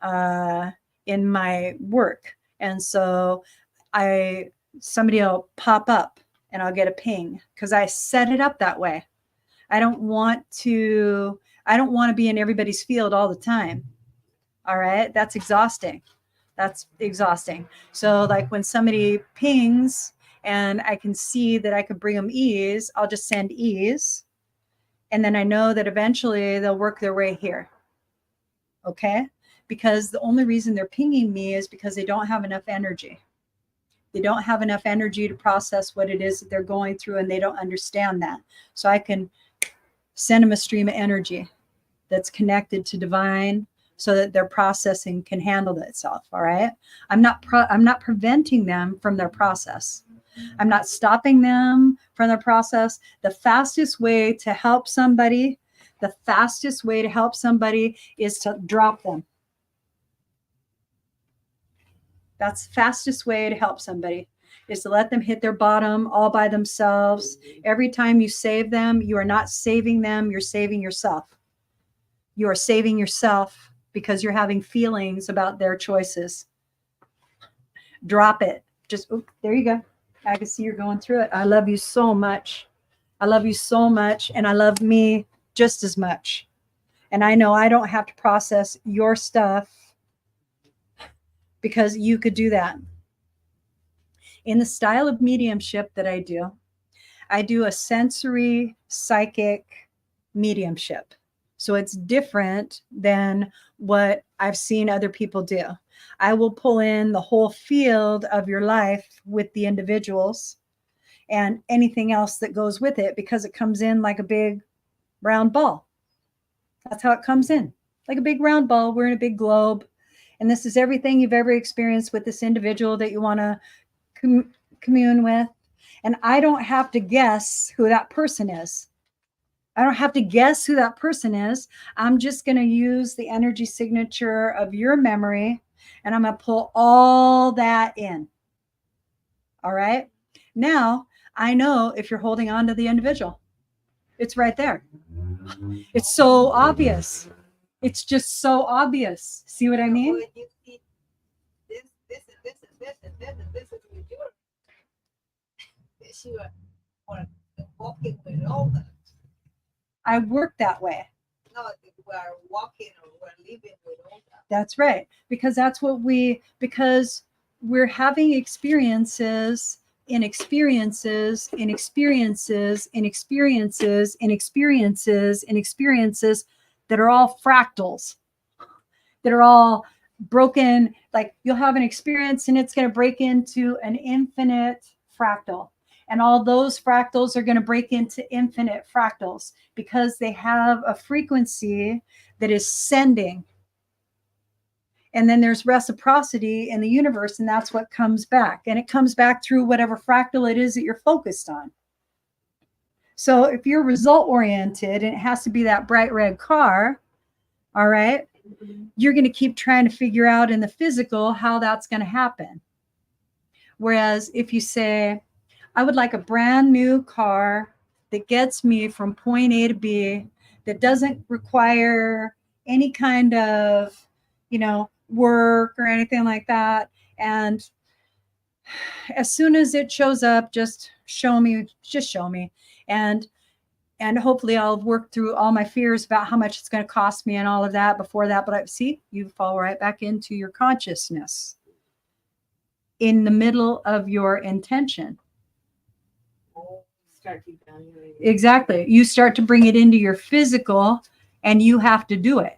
my work. And so somebody will pop up and I'll get a ping because I set it up that way. I don't want to be in everybody's field all the time. All right. That's exhausting. So like when somebody pings and I can see that I could bring them ease, I'll just send ease. And then I know that eventually they'll work their way here. Okay. Because the only reason they're pinging me is because they don't have enough energy. They don't have enough energy to process what it is that they're going through, and they don't understand that. So I can send them a stream of energy that's connected to divine so that their processing can handle itself. All right. I'm not preventing them from their process. I'm not stopping them from their process. The fastest way to help somebody is to drop them. That's the fastest way to help somebody, is to let them hit their bottom all by themselves. Every time you save them, you are not saving them, you're saving yourself. You are saving yourself because you're having feelings about their choices. Drop it. Just, there you go. I can see you're going through it. I love you so much. I love you so much, and I love me just as much. And I know I don't have to process your stuff because you could do that. In the style of mediumship that I do a sensory psychic mediumship. So it's different than what I've seen other people do. I will pull in the whole field of your life with the individuals and anything else that goes with it, because it comes in like a big round ball. That's how it comes in, like a big round ball. We're in a big globe. And this is everything you've ever experienced with this individual that you want to commune with. And I don't have to guess who that person is. I'm just going to use the energy signature of your memory, and I'm going to pull all that in. All right. Now I know if you're holding on to the individual. It's right there. It's so obvious. It's just so obvious. See what I mean? When you see this, and this, and this, and this, and this is what you're doing. She was walking with all that. I work that way. No, we're walking or we're living with all that. That's right. Because we're having experiences in experiences in experiences in experiences in experiences in experiences that are all fractals, that are all broken. Like you'll have an experience and it's going to break into an infinite fractal. And all those fractals are going to break into infinite fractals because they have a frequency that is sending. And then there's reciprocity in the universe, and that's what comes back. And it comes back through whatever fractal it is that you're focused on. So if you're result oriented and it has to be that bright red car, all right, you're going to keep trying to figure out in the physical how that's going to happen. Whereas if you say, I would like a brand new car that gets me from point A to B, that doesn't require any kind of, work or anything like that. And as soon as it shows up, just show me. And hopefully I'll work through all my fears about how much it's going to cost me and all of that before that. But you fall right back into your consciousness in the middle of your intention. Start evaluating. Exactly. You start to bring it into your physical, and you have to do it.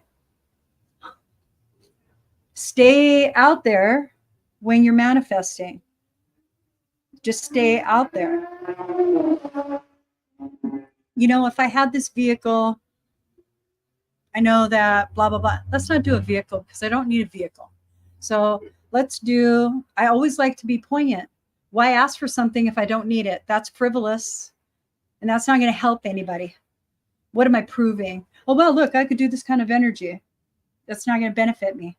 Stay out there when you're manifesting. Just stay out there. If I had this vehicle, I know that blah, blah, blah. Let's not do a vehicle because I don't need a vehicle. So I always like to be poignant. Why ask for something if I don't need it? That's frivolous. And that's not going to help anybody. What am I proving? Oh, well, look, I could do this kind of energy. That's not going to benefit me.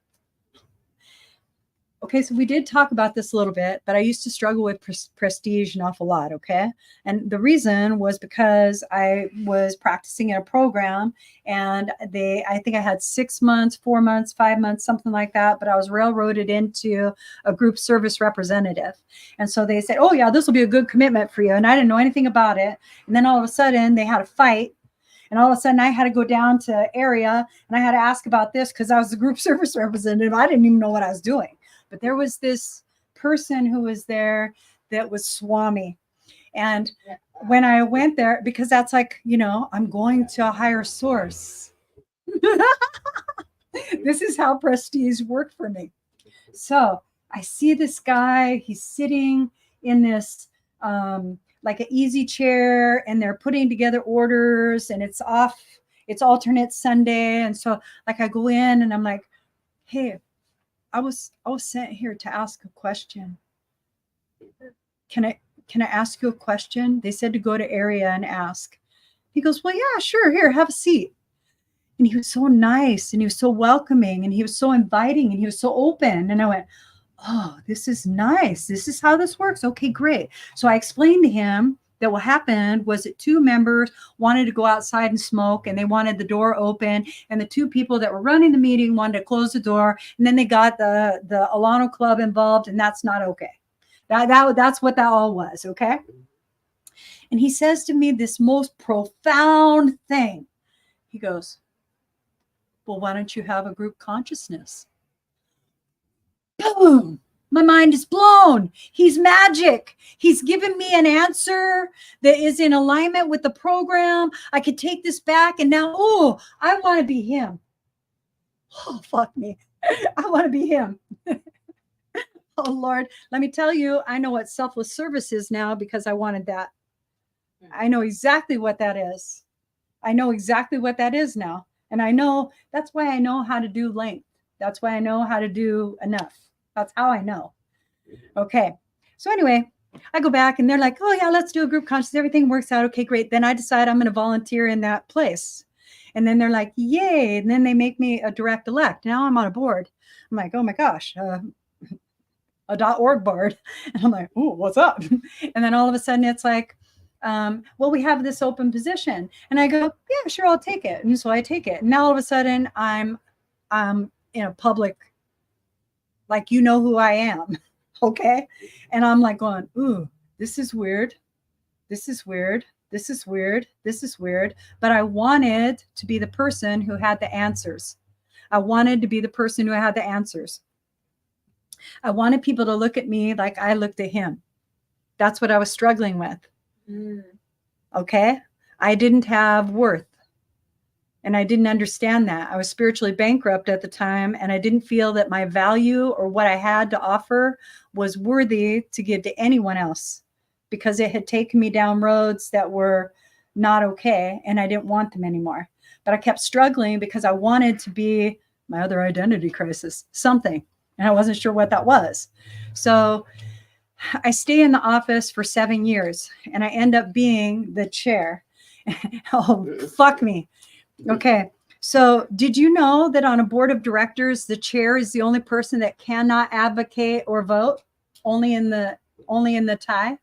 Okay, so we did talk about this a little bit, but I used to struggle with prestige an awful lot, okay? And the reason was because I was practicing in a program, and I think I had 6 months, 4 months, 5 months, something like that, but I was railroaded into a group service representative. And so they said, oh yeah, this will be a good commitment for you. And I didn't know anything about it. And then all of a sudden they had a fight. And all of a sudden I had to go down to area and I had to ask about this because I was the group service representative. I didn't even know what I was doing. But there was this person who was there that was Swami. And when I went there, because that's like, I'm going to a higher source. This is how prestige worked for me. So I see this guy, he's sitting in this, like an easy chair, and they're putting together orders, and it's alternate Sunday. And so like I go in and I'm like, hey, I was sent here to ask a question. Can I ask you a question? They said to go to area and ask. He goes, well, yeah, sure. Here, have a seat. And he was so nice, and he was so welcoming, and he was so inviting, and he was so open. And I went, oh, this is nice. This is how this works. Okay, great. So I explained to him that what happened was that 2 members wanted to go outside and smoke, and they wanted the door open, and the 2 people that were running the meeting wanted to close the door, and then they got the Alano Club involved, and that's not okay. That's what that all was, okay? And he says to me this most profound thing. He goes, well, why don't you have a group consciousness? Boom! My mind is blown. He's magic. He's given me an answer that is in alignment with the program. I could take this back, and now, I want to be him. Oh, fuck me. I want to be him. Oh, Lord. Let me tell you, I know what selfless service is now because I wanted that. I know exactly what that is. I know exactly what that is now. And that's why I know how to do length. That's why I know how to do enough. That's how I know. Okay. So anyway, I go back and they're like, oh yeah, let's do a group consciousness. Everything works out. Okay, great. Then I decide I'm going to volunteer in that place. And then they're like, yay. And then they make me a direct elect. Now I'm on a board. I'm like, oh my gosh, a .org board. And I'm like, oh, what's up? And then all of a sudden it's like, well, we have this open position. And I go, yeah, sure, I'll take it. And so I take it. And now all of a sudden I'm in a public, like, you know who I am. Okay. And I'm like going, ooh, this is weird. This is weird. This is weird. This is weird. But I wanted to be the person who had the answers. I wanted to be the person who had the answers. I wanted people to look at me like I looked at him. That's what I was struggling with. Okay. I didn't have worth. And I didn't understand that. I was spiritually bankrupt at the time, and I didn't feel that my value or what I had to offer was worthy to give to anyone else, because it had taken me down roads that were not okay, and I didn't want them anymore. But I kept struggling because I wanted to be my other identity crisis, something. And I wasn't sure what that was. So I stay in the office for 7 years and I end up being the chair. Oh, fuck me. Okay. So did you know that on a board of directors, the chair is the only person that cannot advocate or vote? Only in the tie?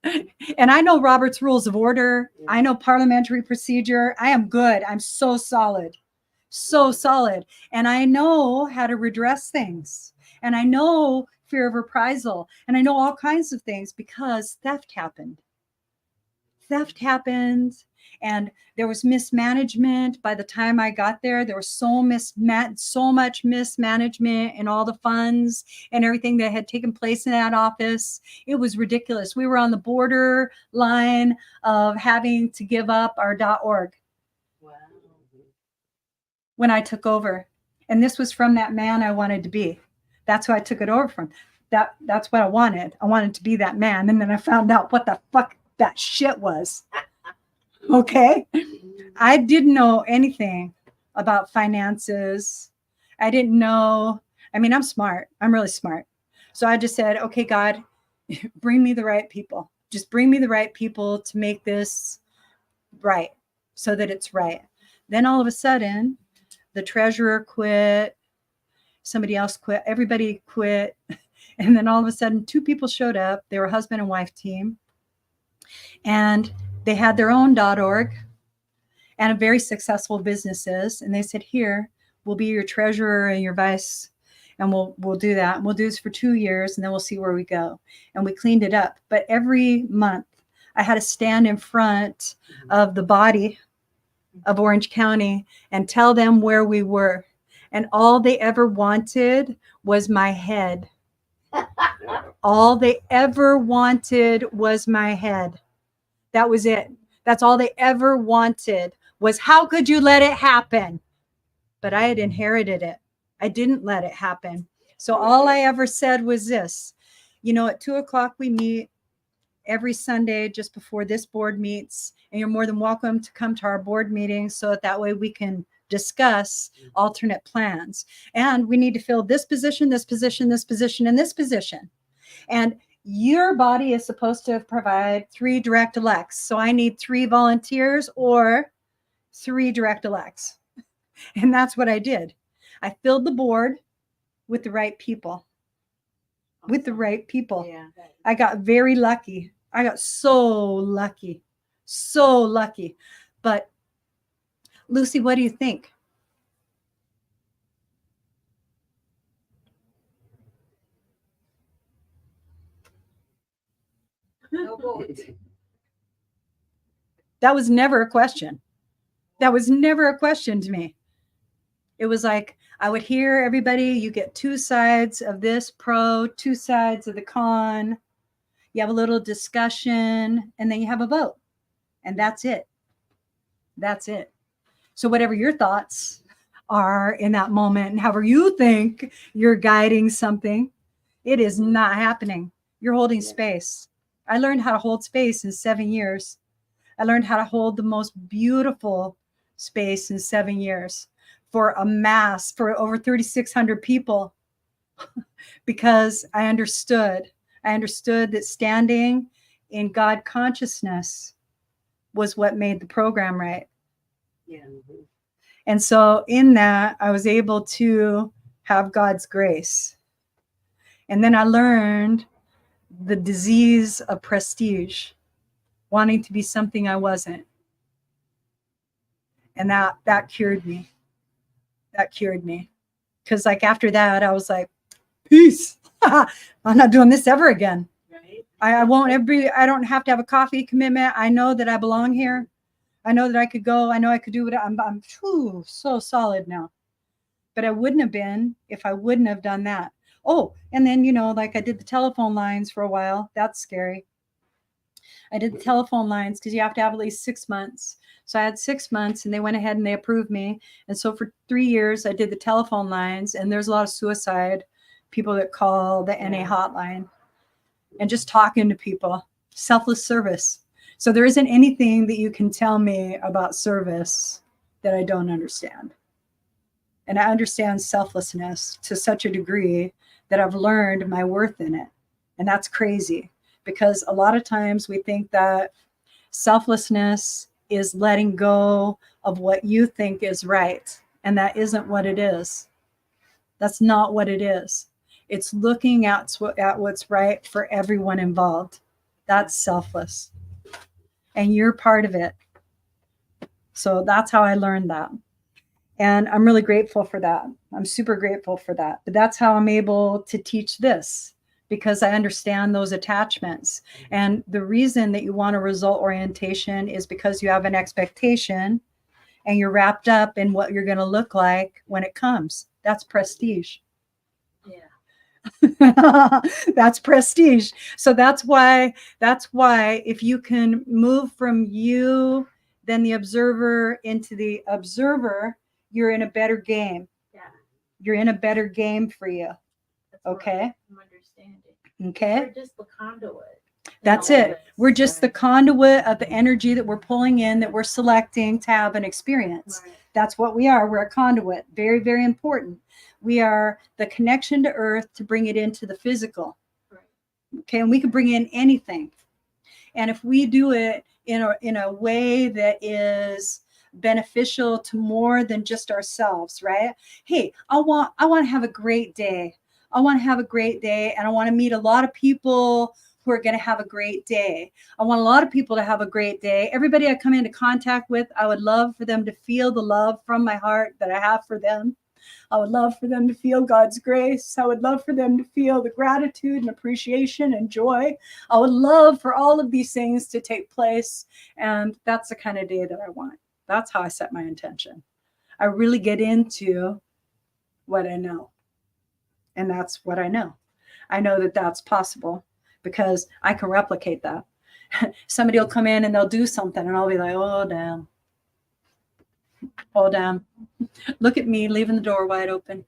And I know Robert's Rules of Order. I know parliamentary procedure. I am good. I'm so solid. So solid. And I know how to redress things. And I know fear of reprisal. And I know all kinds of things because theft happened. Theft happened. And there was mismanagement. By the time I got there, there was so much mismanagement in all the funds and everything that had taken place in that office. It was ridiculous. We were on the borderline of having to give up our .org. Wow. When I took over. And this was from that man I wanted to be. That's who I took it over from. That's what I wanted. I wanted to be that man. And then I found out what the fuck that shit was. Okay. I didn't know anything about finances. I didn't know. I mean, I'm smart. I'm really smart. So I just said, okay, God, bring me the right people. Just bring me the right people to make this right so that it's right. Then all of a sudden, the treasurer quit. Somebody else quit. Everybody quit. And then all of a sudden, 2 people showed up. They were a husband and wife team. And they had their own .org and very successful businesses. And they said, here, we'll be your treasurer and your vice. And we'll do that. And we'll do this for 2 years and then we'll see where we go. And we cleaned it up. But every month I had to stand in front of the body of Orange County and tell them where we were. And all they ever wanted was my head. All they ever wanted was my head. That was it. That's all they ever wanted was, how could you let it happen? But I had inherited it. I didn't let it happen. So all I ever said was this, at 2:00 we meet every Sunday just before this board meets, and you're more than welcome to come to our board meetings so that way we can discuss alternate plans. And we need to fill this position, this position, this position, and this position. And your body is supposed to provide 3 direct elects. So I need 3 volunteers or 3 direct elects. And that's what I did. I filled the board with the right people. With the right people. Yeah. I got very lucky. I got so lucky. So lucky. But Lucy, what do you think? No vote. That was never a question. That was never a question to me. It was like, I would hear everybody, you get 2 sides of this pro, 2 sides of the con. You have a little discussion and then you have a vote. And that's it. That's it. So whatever your thoughts are in that moment and however you think you're guiding something, it is not happening. You're holding space. I learned how to hold space in 7 years. I learned how to hold the most beautiful space in 7 years for a mass, for over 3,600 people, because I understood that standing in God consciousness was what made the program right. Yeah. And so in that, I was able to have God's grace. And then I learned the disease of prestige, wanting to be something I wasn't. And that cured me. That cured me. Because like after that, I was like, peace. I'm not doing this ever again. Right. I don't have to have a coffee commitment. I know that I belong here. I know that I could go. I know I could do it. I'm so solid now. But I wouldn't have been if I wouldn't have done that. Oh, and then, like I did the telephone lines for a while. That's scary. I did the telephone lines because you have to have at least 6 months. So I had 6 months and they went ahead and they approved me. And so for 3 years, I did the telephone lines, and there's a lot of suicide people that call the NA hotline and just talking to people, selfless service. So there isn't anything that you can tell me about service that I don't understand. And I understand selflessness to such a degree that I've learned my worth in it. And that's crazy because a lot of times we think that selflessness is letting go of what you think is right. And that isn't what it is. That's not what it is. It's looking at what's right for everyone involved. That's selfless. And you're part of it. So that's how I learned that. And I'm really grateful for that. I'm super grateful for that. But that's how I'm able to teach this, because I understand those attachments. And the reason that you want a result orientation is because you have an expectation and you're wrapped up in what you're going to look like when it comes. That's prestige. Yeah. That's prestige. So that's why if you can move from you, then the observer into the observer, you're in a better game. Yeah. You're in a better game for you. That's what Okay. I'm understanding. Okay. We're just the conduit. That's in all it. of this, We're just the right? conduit of the energy that we're pulling in, that we're selecting to have an experience. Right. That's what we are. We're a conduit. Very, very important. We are the connection to earth to bring it into the physical. Right. Okay. And we can bring in anything. And if we do it in a way that is beneficial to more than just ourselves, right? Hey, I want to have a great day. I want to have a great day. And I want to meet a lot of people who are going to have a great day. I want a lot of people to have a great day. Everybody I come into contact with, I would love for them to feel the love from my heart that I have for them. I would love for them to feel God's grace. I would love for them to feel the gratitude and appreciation and joy. I would love for all of these things to take place. And that's the kind of day that I want. That's how I set my intention. I really get into what I know. And that's what I know. I know that that's possible because I can replicate that. Somebody will come in and they'll do something and I'll be like, oh, damn. Oh, damn. Look at me leaving the door wide open.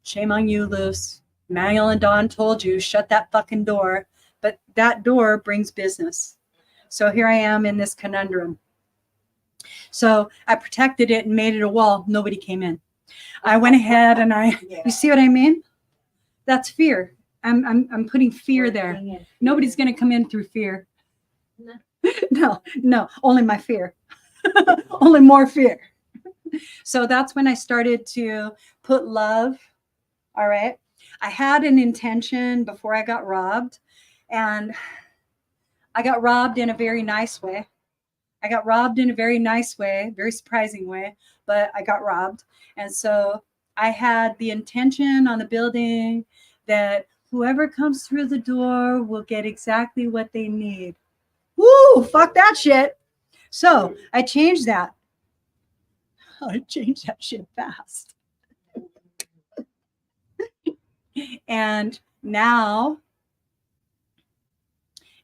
Shame on you, Luce. Manuel and Dawn told you, shut that fucking door. But that door brings business. So here I am in this conundrum. So I protected it and made it a wall. Nobody came in. I went ahead and you see what I mean? That's fear. I'm putting fear there. Nobody's going to come in through fear. No, only my fear. Only more fear. So that's when I started to put love. All right. I had an intention before I got robbed, and I got robbed in a very nice way. I got robbed in a very nice way, very surprising way, but I got robbed. And so I had the intention on the building that whoever comes through the door will get exactly what they need. Woo, fuck that shit. So I changed that. I changed that shit fast. And now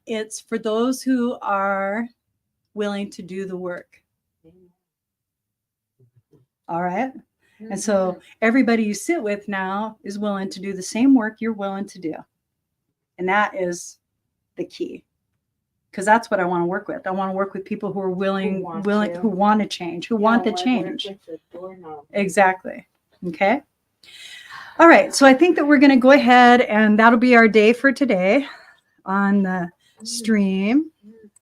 it's for those who are willing to do the work. All right. And so everybody you sit with now is willing to do the same work you're willing to do. And that is the key. Because that's what I want to work with. I want to work with people who are willing, who want to change, who want the change. Exactly. Okay. All right. So I think that we're going to go ahead and that'll be our day for today on the stream.